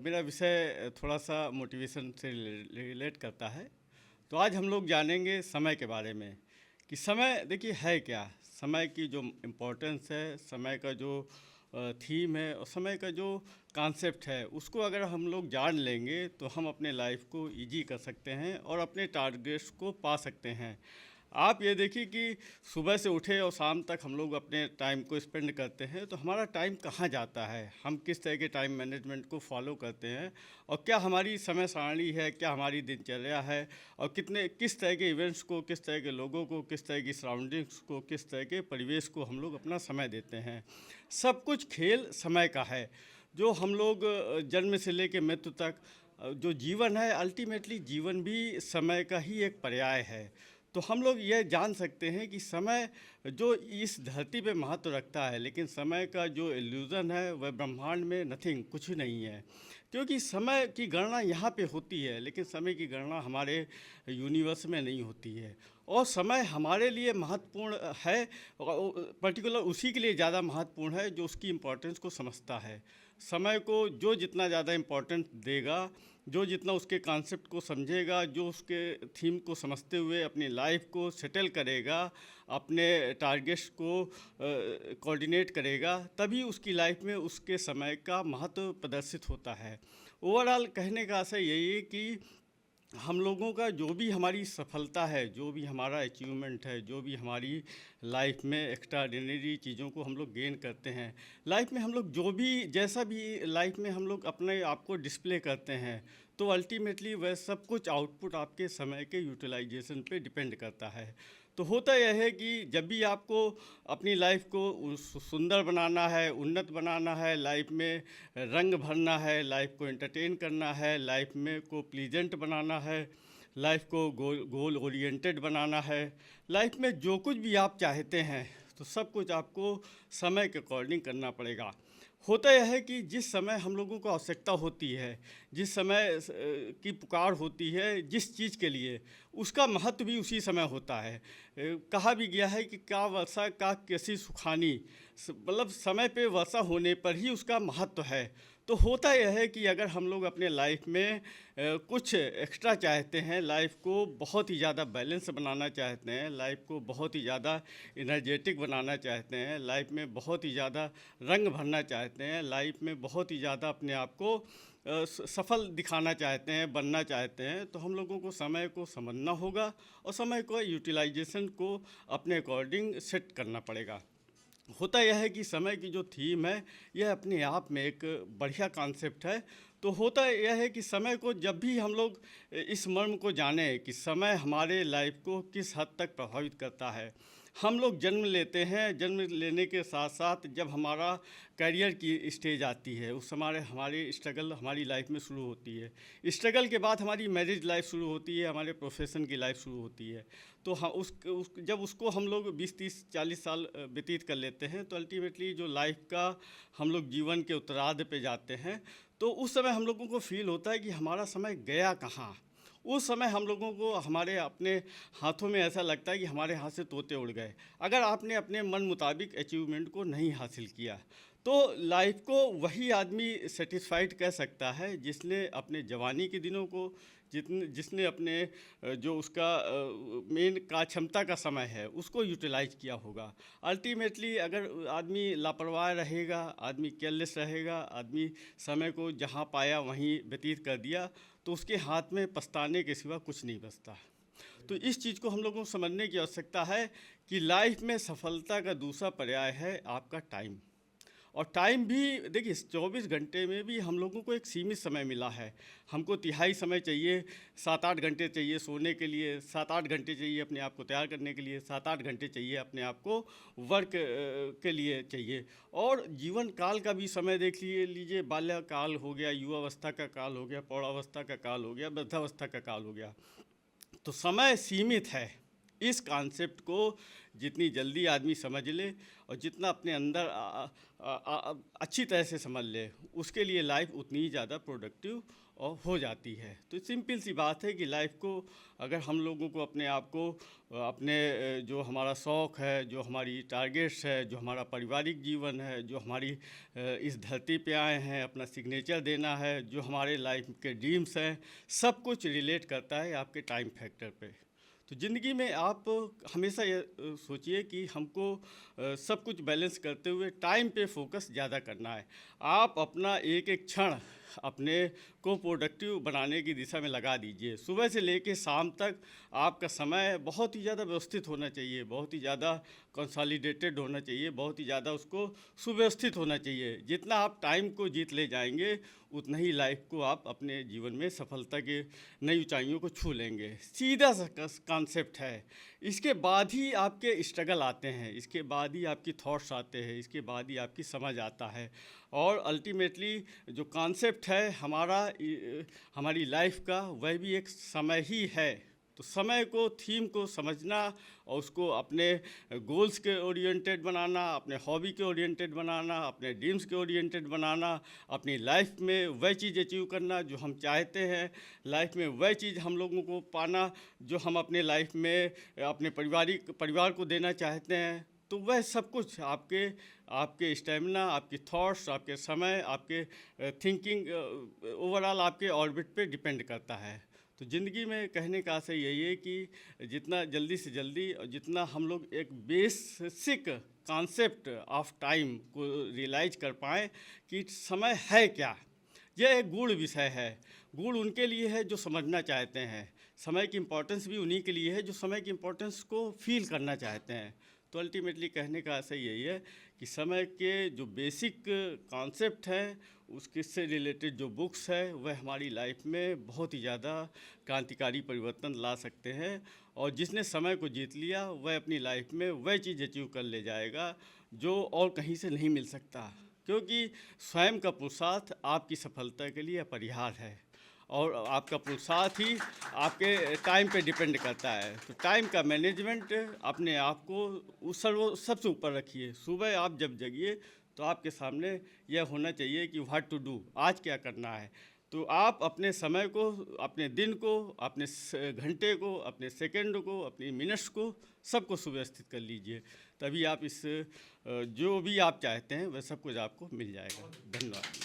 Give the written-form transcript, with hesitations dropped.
मेरा विषय थोड़ा सा मोटिवेशन से रिलेट करता है। तो आज हम लोग जानेंगे समय के बारे में कि समय देखिए है क्या। समय की जो इम्पोर्टेंस है, समय का जो थीम है और समय का जो कॉन्सेप्ट है, उसको अगर हम लोग जान लेंगे तो हम अपने लाइफ को इजी कर सकते हैं और अपने टारगेट्स को पा सकते हैं। आप ये देखिए कि सुबह से उठे और शाम तक हम लोग अपने टाइम को स्पेंड करते हैं, तो हमारा टाइम कहाँ जाता है, हम किस तरह के टाइम मैनेजमेंट को फॉलो करते हैं और क्या हमारी समय सारणी है, क्या हमारी दिनचर्या है और किस तरह के इवेंट्स को, किस तरह के लोगों को, किस तरह की सराउंडिंग्स को, किस तरह के परिवेश को हम लोग अपना समय देते हैं। सब कुछ खेल समय का है। जो हम लोग जन्म से लेकर मृत्यु तक जो जीवन है, अल्टीमेटली जीवन भी समय का ही एक पर्याय है। तो हम लोग ये जान सकते हैं कि समय जो इस धरती पे महत्व रखता है, लेकिन समय का जो इल्यूज़न है वह ब्रह्मांड में नथिंग, कुछ नहीं है। क्योंकि समय की गणना यहाँ पे होती है, लेकिन समय की गणना हमारे यूनिवर्स में नहीं होती है। और समय हमारे लिए महत्वपूर्ण है, पर्टिकुलर उसी के लिए ज़्यादा महत्वपूर्ण है जो उसकी इम्पोर्टेंस को समझता है। समय को जो जितना ज़्यादा इम्पोर्टेंस देगा, जो जितना उसके कॉन्सेप्ट को समझेगा, जो उसके थीम को समझते हुए अपनी लाइफ को सेटल करेगा, अपने टारगेट्स को कोऑर्डिनेट करेगा, तभी उसकी लाइफ में उसके समय का महत्व प्रदर्शित होता है। ओवरऑल कहने का आशय यही है कि हम लोगों का जो भी हमारी सफलता है, जो भी हमारा अचीवमेंट है, जो भी हमारी लाइफ में एक्स्ट्राऑर्डिनरी चीज़ों को हम लोग गेन करते हैं, लाइफ में हम लोग जो भी जैसा भी लाइफ में हम लोग अपने आप को डिस्प्ले करते हैं, तो अल्टीमेटली वह सब कुछ आउटपुट आपके समय के यूटिलाइजेशन पे डिपेंड करता है। तो होता यह है कि जब भी आपको अपनी लाइफ को सुंदर बनाना है, उन्नत बनाना है, लाइफ में रंग भरना है, लाइफ को एंटरटेन करना है, लाइफ में को प्लीजेंट बनाना है, लाइफ को गोल ओरिएंटेड बनाना है, लाइफ में जो कुछ भी आप चाहते हैं, तो सब कुछ आपको समय के अकॉर्डिंग करना पड़ेगा। होता यह है कि जिस समय हम लोगों को आवश्यकता होती है, जिस समय की पुकार होती है जिस चीज़ के लिए, उसका महत्व भी उसी समय होता है। कहा भी गया है कि क्या वर्षा का कैसी सुखानी, मतलब समय पे वर्षा होने पर ही उसका महत्व है। तो होता यह है कि अगर हम लोग अपने लाइफ में कुछ एक्स्ट्रा चाहते हैं, लाइफ को बहुत ही ज़्यादा बैलेंस बनाना चाहते हैं, लाइफ को बहुत ही ज़्यादा एनर्जेटिक बनाना चाहते हैं, लाइफ में बहुत ही ज़्यादा रंग भरना चाहते हैं, लाइफ में बहुत ही ज़्यादा अपने आप को सफल दिखाना चाहते हैं, बनना चाहते हैं, तो हम लोगों को समय को समझना होगा और समय को यूटिलाइजेशन को अपने अकॉर्डिंग सेट करना पड़ेगा। होता यह है कि समय की जो थीम है, यह अपने आप में एक बढ़िया कॉन्सेप्ट है। तो होता यह है कि समय को जब भी हम लोग इस मर्म को जानें कि समय हमारे लाइफ को किस हद तक प्रभावित करता है। हम लोग जन्म लेते हैं, जन्म लेने के साथ साथ जब हमारा करियर की स्टेज आती है, उस समय हमारी स्ट्रगल हमारी लाइफ में शुरू होती है। स्ट्रगल के बाद हमारी मैरिज लाइफ शुरू होती है, हमारे प्रोफेशन की लाइफ शुरू होती है। तो हाँ, जब उसको हम लोग 20 30 40 साल व्यतीत कर लेते हैं, तो अल्टीमेटली जो लाइफ का हम लोग जीवन के उत्तरार्ध पे जाते हैं, तो उस समय हम लोगों को फील होता है कि हमारा समय गया कहाँ। उस समय हम लोगों को हमारे अपने हाथों में ऐसा लगता है कि हमारे हाथ से तोते उड़ गए, अगर आपने अपने मन मुताबिक अचीवमेंट को नहीं हासिल किया। तो लाइफ को वही आदमी सेटिस्फाइड कह सकता है जिसने अपने जवानी के दिनों को, जिसने अपने जो उसका मेन का क्षमता का समय है उसको यूटिलाइज किया होगा। अल्टीमेटली अगर आदमी लापरवाह रहेगा, आदमी केयरलेस रहेगा, आदमी समय को जहाँ पाया वहीं व्यतीत कर दिया, तो उसके हाथ में पछताने के सिवा कुछ नहीं बचता। तो इस चीज़ को हम लोगों को समझने की आवश्यकता है कि लाइफ में सफलता का दूसरा पर्याय है आपका टाइम। और टाइम भी देखिए, 24 घंटे में भी हम लोगों को एक सीमित समय मिला है। हमको तिहाई समय चाहिए, 7 8 घंटे चाहिए सोने के लिए, 7 8 घंटे चाहिए अपने आप को तैयार करने के लिए, 7 8 घंटे चाहिए अपने आप को वर्क के लिए चाहिए। और जीवन काल का भी समय देख लीजिए, बाल्यकाल हो गया, युवावस्था का काल हो गया, प्रौढ़ावस्था का काल हो गया, वृद्धावस्था का काल हो गया। तो समय सीमित है। इस कॉन्सेप्ट को जितनी जल्दी आदमी समझ ले और जितना अपने अंदर अच्छी तरह से समझ ले, उसके लिए लाइफ उतनी ही ज़्यादा प्रोडक्टिव और हो जाती है। तो सिंपल सी बात है कि लाइफ को अगर हम लोगों को अपने आप को अपने जो हमारा शौक़ है, जो हमारी टारगेट्स है, जो हमारा पारिवारिक जीवन है, जो हमारी इस धरती पे आए हैं अपना सिग्नेचर देना है, जो हमारे लाइफ के ड्रीम्स हैं, सब कुछ रिलेट करता है आपके टाइम फैक्टर पे। तो ज़िंदगी में आप हमेशा ये सोचिए कि हमको सब कुछ बैलेंस करते हुए टाइम पे फोकस ज़्यादा करना है। आप अपना एक एक क्षण अपने को प्रोडक्टिव बनाने की दिशा में लगा दीजिए। सुबह से लेकर शाम तक आपका समय बहुत ही ज़्यादा व्यवस्थित होना चाहिए, बहुत ही ज़्यादा कंसोलिडेटेड होना चाहिए, बहुत ही ज़्यादा उसको सुव्यवस्थित होना चाहिए। जितना आप टाइम को जीत ले जाएंगे उतना ही लाइफ को आप अपने जीवन में सफलता के नई ऊंचाइयों को छू लेंगे। सीधा सा कॉन्सेप्ट है। इसके बाद ही आपके स्ट्रगल आते हैं, इसके बाद ही आपकी थॉट्स आते हैं, इसके बाद ही आपकी समझ आता है। और अल्टीमेटली जो कॉन्सेप्ट है हमारी लाइफ का, वह भी एक समय ही है। तो समय को, थीम को समझना और उसको अपने गोल्स के ओरिएंटेड बनाना, अपने हॉबी के ओरिएंटेड बनाना, अपने ड्रीम्स के ओरिएंटेड बनाना, अपनी लाइफ में वह चीज़ अचीव करना जो हम चाहते हैं, लाइफ में वह चीज़ हम लोगों को पाना जो हम अपने लाइफ में अपने परिवार को देना चाहते हैं। तो वह सब कुछ आपके स्टेमिना, आपकी थॉट्स, आपके समय, आपके थिंकिंग, ओवरऑल आपके ऑर्बिट पे डिपेंड करता है। तो ज़िंदगी में कहने का आशय यही है कि जितना जल्दी से जल्दी और जितना हम लोग एक बेसिक कॉन्सेप्ट ऑफ टाइम को रियलाइज कर पाएँ कि समय है क्या। यह एक गूढ़ विषय है। गूढ़ उनके लिए है जो समझना चाहते हैं। समय की इम्पोर्टेंस भी उन्हीं के लिए है जो समय की इम्पोर्टेंस को फील करना चाहते हैं। तो अल्टीमेटली कहने का आशय यही है कि समय के जो बेसिक कॉन्सेप्ट हैं, उसके से रिलेटेड जो बुक्स है, वह हमारी लाइफ में बहुत ही ज़्यादा क्रांतिकारी परिवर्तन ला सकते हैं। और जिसने समय को जीत लिया वह अपनी लाइफ में वह चीज़ अचीव कर ले जाएगा जो और कहीं से नहीं मिल सकता, क्योंकि स्वयं का पुरुषार्थ आपकी सफलता के लिए अपरिहार्य है और आपका पुरुषार्थ ही आपके टाइम पे डिपेंड करता है। तो टाइम का मैनेजमेंट अपने आप को सबसे ऊपर रखिए। सुबह आप जब जगिए तो आपके सामने यह होना चाहिए कि व्हाट टू डू, आज क्या करना है। तो आप अपने समय को, अपने दिन को, अपने घंटे को, अपने सेकंड को, अपनी मिनट्स को, सबको सुव्यवस्थित कर लीजिए। तभी आप जो भी आप चाहते हैं वह सब कुछ आपको मिल जाएगा। धन्यवाद।